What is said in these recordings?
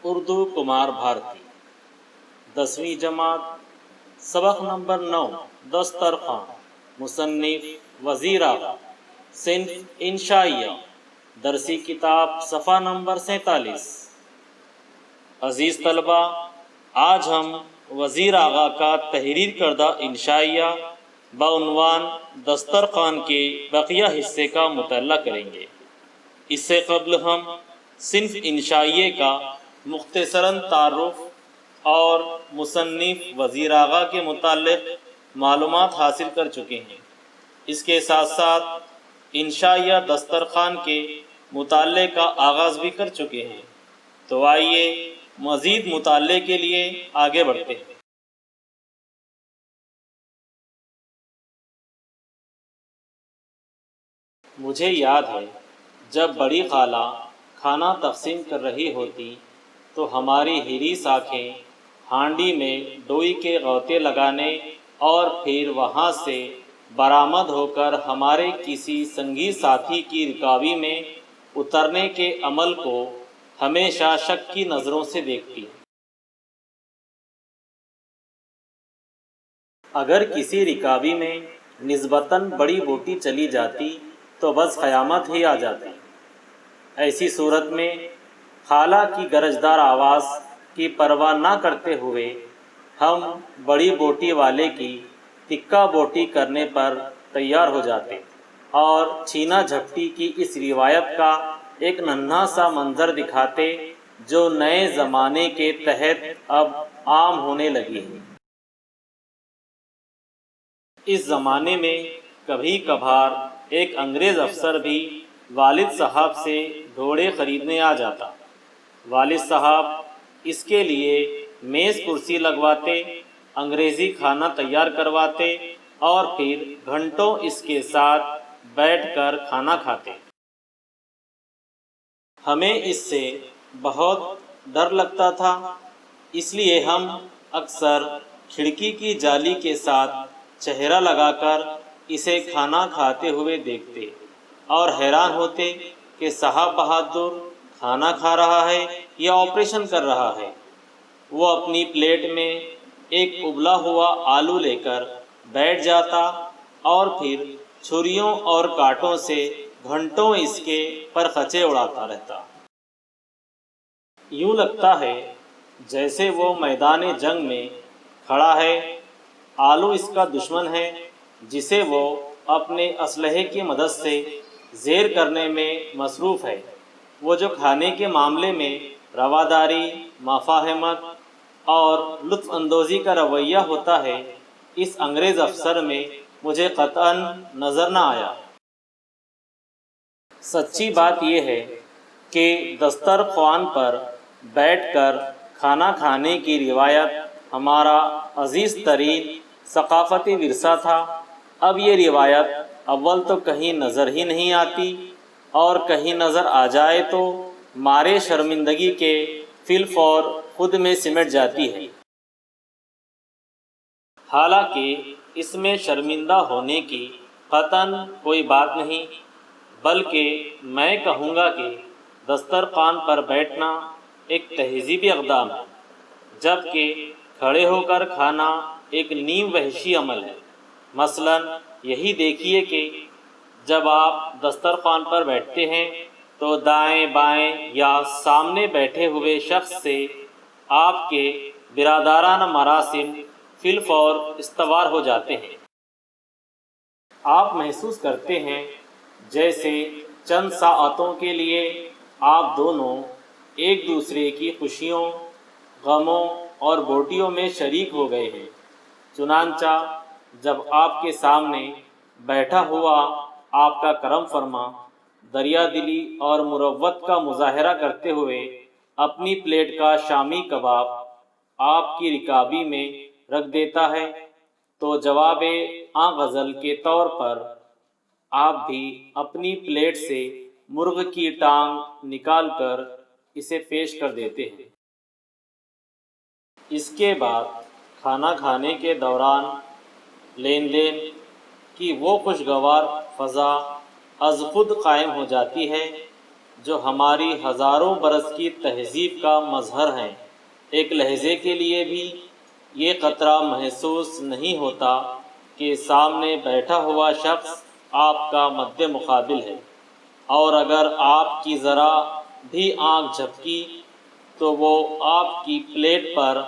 اردو کمار بھارتی 10ویں جماعت سبق نمبر 9 دسترخوان مصنف وزیر آغا صنف انشائیہ درسی کتاب صفحہ نمبر 47 عزیز طلبہ، آج ہم وزیر آغا کا تحریر کردہ انشائیہ بعنوان دسترخوان کے بقیہ حصے کا مطالعہ کریں گے۔ اس سے قبل ہم صنف انشائیے کا مختصراً تعارف اور مصنف وزیر آغا کے متعلق معلومات حاصل کر چکے ہیں۔ اس کے ساتھ ساتھ انشائیہ دسترخوان کے مطالعے کا آغاز بھی کر چکے ہیں۔ تو آئیے مزید مطالعے کے لیے آگے بڑھتے ہیں۔ مجھے یاد ہے جب بڑی خالہ کھانا تقسیم کر رہی ہوتی تو ہماری حریص آنکھیں ہانڈی میں ڈوئی کے غوطے لگانے اور پھر وہاں سے برآمد ہو کر ہمارے کسی سنگی ساتھی کی رکابی میں اترنے کے عمل کو ہمیشہ شک کی نظروں سے دیکھتی۔ اگر کسی رکابی میں نسبتاً بڑی بوٹی چلی جاتی تو بس قیامت ہی آ جاتی۔ ایسی صورت میں خالہ کی گرجدار آواز کی پرواہ نہ کرتے ہوئے ہم بڑی بوٹی والے کی تکہ بوٹی کرنے پر تیار ہو جاتے اور چھینا جھپٹی کی اس روایت کا ایک ننھا سا منظر دکھاتے جو نئے زمانے کے تحت اب عام ہونے لگی ہے۔ اس زمانے میں کبھی کبھار ایک انگریز افسر بھی والد صاحب سے گھوڑے خریدنے آ جاتا۔ والد صاحب اس کے لیے میز کرسی لگواتے، انگریزی کھانا تیار کرواتے اور پھر گھنٹوں اس کے ساتھ بیٹھ کر کھانا کھاتے۔ ہمیں اس سے بہت ڈر لگتا تھا، اس لیے ہم اکثر کھڑکی کی جالی کے ساتھ چہرہ لگا کر اسے کھانا کھاتے ہوئے دیکھتے اور حیران ہوتے کہ صاحب بہادر کھانا کھا رہا ہے یا آپریشن کر رہا ہے۔ وہ اپنی پلیٹ میں ایک ابلا ہوا آلو لے کر بیٹھ جاتا اور پھر چھریوں اور کانٹوں سے گھنٹوں اس کے پرخچے اڑاتا رہتا۔ یوں لگتا ہے جیسے وہ میدان جنگ میں کھڑا ہے، آلو اس کا دشمن ہے جسے وہ اپنے اسلحے کی مدد سے زیر کرنے میں مصروف ہے۔ وہ جو کھانے کے معاملے میں رواداری، مفاہمت اور لطف اندوزی کا رویہ ہوتا ہے، اس انگریز افسر میں مجھے قطعاً نظر نہ آیا۔ سچی بات یہ ہے کہ دسترخوان پر بیٹھ کر کھانا کھانے کی روایت ہمارا عزیز ترین ثقافتی ورثہ تھا۔ اب یہ روایت اول تو کہیں نظر ہی نہیں آتی اور کہیں نظر آ جائے تو مارے شرمندگی کے فی الفور خود میں سمٹ جاتی ہے۔ حالانکہ اس میں شرمندہ ہونے کی قطعاً کوئی بات نہیں، بلکہ میں کہوں گا کہ دسترخوان پر بیٹھنا ایک تہذیبی اقدام ہے، جبکہ کھڑے ہو کر کھانا ایک نیم وحشی عمل ہے۔ مثلاً یہی دیکھیے کہ جب آپ دسترخوان پر بیٹھتے ہیں تو دائیں بائیں یا سامنے بیٹھے ہوئے شخص سے آپ کے برادرانہ مراسم فی الفور استوار ہو جاتے ہیں۔ آپ محسوس کرتے ہیں جیسے چند ساعتوں کے لیے آپ دونوں ایک دوسرے کی خوشیوں، غموں اور بوٹیوں میں شریک ہو گئے ہیں۔ چنانچہ جب آپ کے سامنے بیٹھا ہوا آپ کا کرم فرما دریا دلی اور مروت کا مظاہرہ کرتے ہوئے اپنی پلیٹ کا شامی کباب آپ کی رکابی میں رکھ دیتا ہے تو جواب غزل کے طور پر آپ بھی اپنی پلیٹ سے مرغ کی ٹانگ نکال کر اسے پیش کر دیتے ہیں۔ اس کے بعد کھانا کھانے کے دوران لین دین کی وہ خوشگوار فضا از خود قائم ہو جاتی ہے جو ہماری ہزاروں برس کی تہذیب کا مظہر ہیں، ایک لہجے کے لیے بھی یہ خطرہ محسوس نہیں ہوتا کہ سامنے بیٹھا ہوا شخص آپ کا مد مقابل ہے، اور اگر آپ کی ذرا بھی آنکھ جھپکی تو وہ آپ کی پلیٹ پر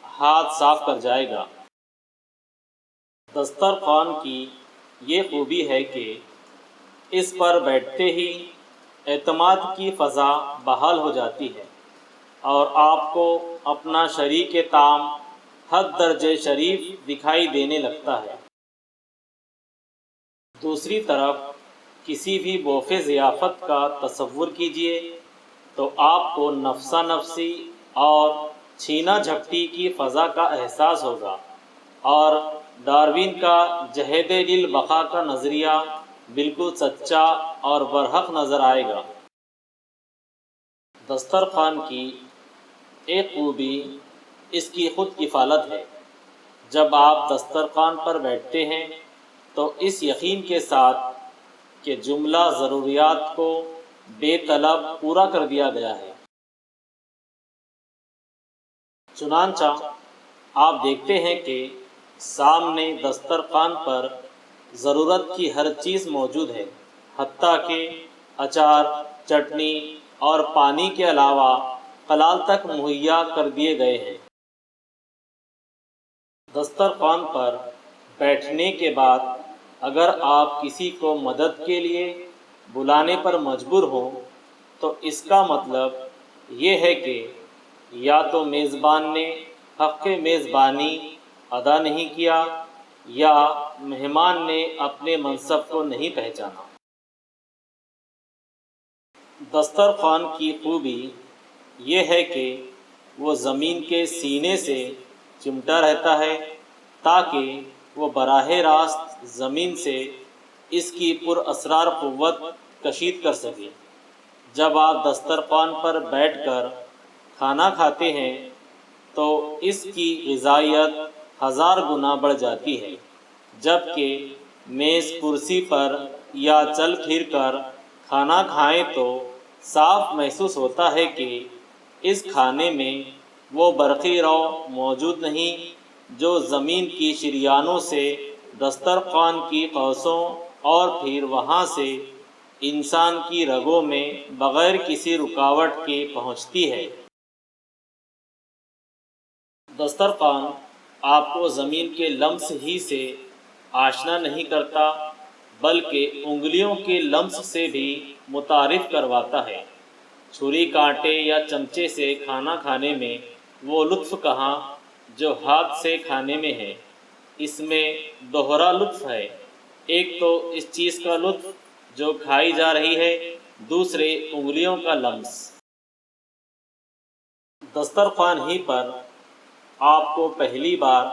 ہاتھ صاف کر جائے گا۔ دسترخوان کی یہ خوبی ہے کہ اس پر بیٹھتے ہی اعتماد کی فضا بحال ہو جاتی ہے اور آپ کو اپنا شریک طعام حد درجے شریف دکھائی دینے لگتا ہے۔ دوسری طرف کسی بھی بوفے ضیافت کا تصور کیجیے تو آپ کو نفسا نفسی اور چھینا جھپٹی کی فضا کا احساس ہوگا، اور ڈارون کا جہد للبقاء کا نظریہ بالکل سچا اور برحق نظر آئے گا۔ دسترخوان کی ایک خوبی اس کی خود کفالت ہے۔ جب آپ دسترخوان پر بیٹھتے ہیں تو اس یقین کے ساتھ کہ جملہ ضروریات کو بے طلب پورا کر دیا گیا ہے، چنانچہ آپ دیکھتے ہیں کہ سامنے دسترخوان پر ضرورت کی ہر چیز موجود ہے، حتیٰ کہ اچار، چٹنی اور پانی کے علاوہ قلال تک مہیا کر دیے گئے ہیں۔ دسترخوان پر بیٹھنے کے بعد اگر آپ کسی کو مدد کے لیے بلانے پر مجبور ہوں تو اس کا مطلب یہ ہے کہ یا تو میزبان نے حق میزبانی ادا نہیں کیا یا مہمان نے اپنے منصب کو نہیں پہچانا۔ دسترخوان کی خوبی یہ ہے کہ وہ زمین کے سینے سے چمٹا رہتا ہے تاکہ وہ براہ راست زمین سے اس کی پر اسرار قوت کشید کر سکے۔ جب آپ دسترخوان پر بیٹھ کر کھانا کھاتے ہیں تو اس کی غذائیت ہزار گنا بڑھ جاتی ہے، جبکہ میز کرسی پر یا چل پھر کر کھانا کھائیں تو صاف محسوس ہوتا ہے کہ اس کھانے میں وہ برقی رو موجود نہیں جو زمین کی شریانوں سے دسترخوان کی قوسوں اور پھر وہاں سے انسان کی رگوں میں بغیر کسی رکاوٹ کے پہنچتی ہے۔ دسترخوان آپ کو زمین کے لمس ہی سے آشنا نہیں کرتا بلکہ انگلیوں کے لمس سے بھی متعارف کرواتا ہے۔ چھری کانٹے یا چمچے سے کھانا کھانے میں وہ لطف کہاں جو ہاتھ سے کھانے میں ہے۔ اس میں دوہرا لطف ہے، ایک تو اس چیز کا لطف جو کھائی جا رہی ہے، دوسرے انگلیوں کا لمس۔ دسترخوان ہی پر آپ کو پہلی بار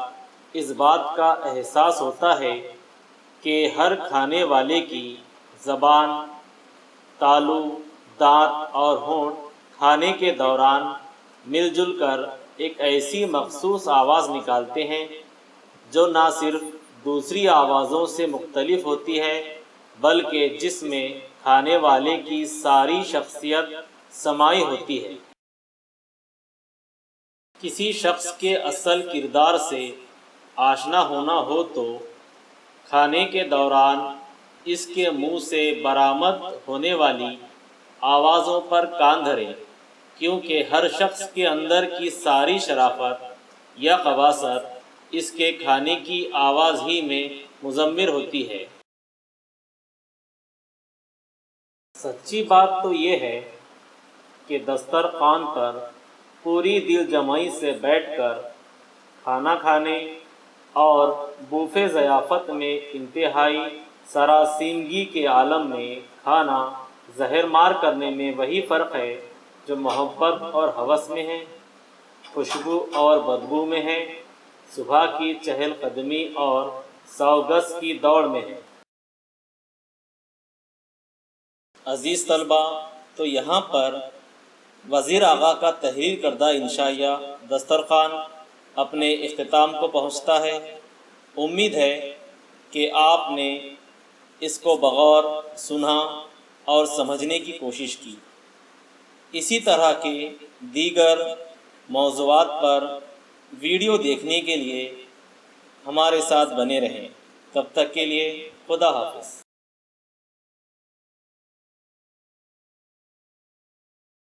اس بات کا احساس ہوتا ہے کہ ہر کھانے والے کی زبان، تالو، دانت اور ہونٹ کھانے کے دوران مل جل کر ایک ایسی مخصوص آواز نکالتے ہیں جو نہ صرف دوسری آوازوں سے مختلف ہوتی ہے بلکہ جس میں کھانے والے کی ساری شخصیت سمائی ہوتی ہے۔ کسی شخص کے اصل کردار سے آشنا ہونا ہو تو کھانے کے دوران اس کے منہ سے برآمد ہونے والی آوازوں پر کان دھریں، کیونکہ ہر شخص کے اندر کی ساری شرافت یا خباثت اس کے کھانے کی آواز ہی میں مضمر ہوتی ہے۔ سچی بات تو یہ ہے کہ دسترخوان پر پوری دل جمعی سے بیٹھ کر کھانا کھانے اور بوفے ضیافت میں انتہائی سراسیمگی کے عالم میں کھانا زہر مار کرنے میں وہی فرق ہے جو محبت اور ہوس میں ہے، خوشبو اور بدبو میں ہے، صبح کی چہل قدمی اور 100 گز کی دوڑ میں ہے۔ عزیز طلبہ، تو یہاں پر وزیر آغا کا تحریر کردہ انشائیہ دسترخوان اپنے اختتام کو پہنچتا ہے۔ امید ہے کہ آپ نے اس کو بغور سنا اور سمجھنے کی کوشش کی۔ اسی طرح کے دیگر موضوعات پر ویڈیو دیکھنے کے لیے ہمارے ساتھ بنے رہیں۔ تب تک کے لیے خدا حافظ۔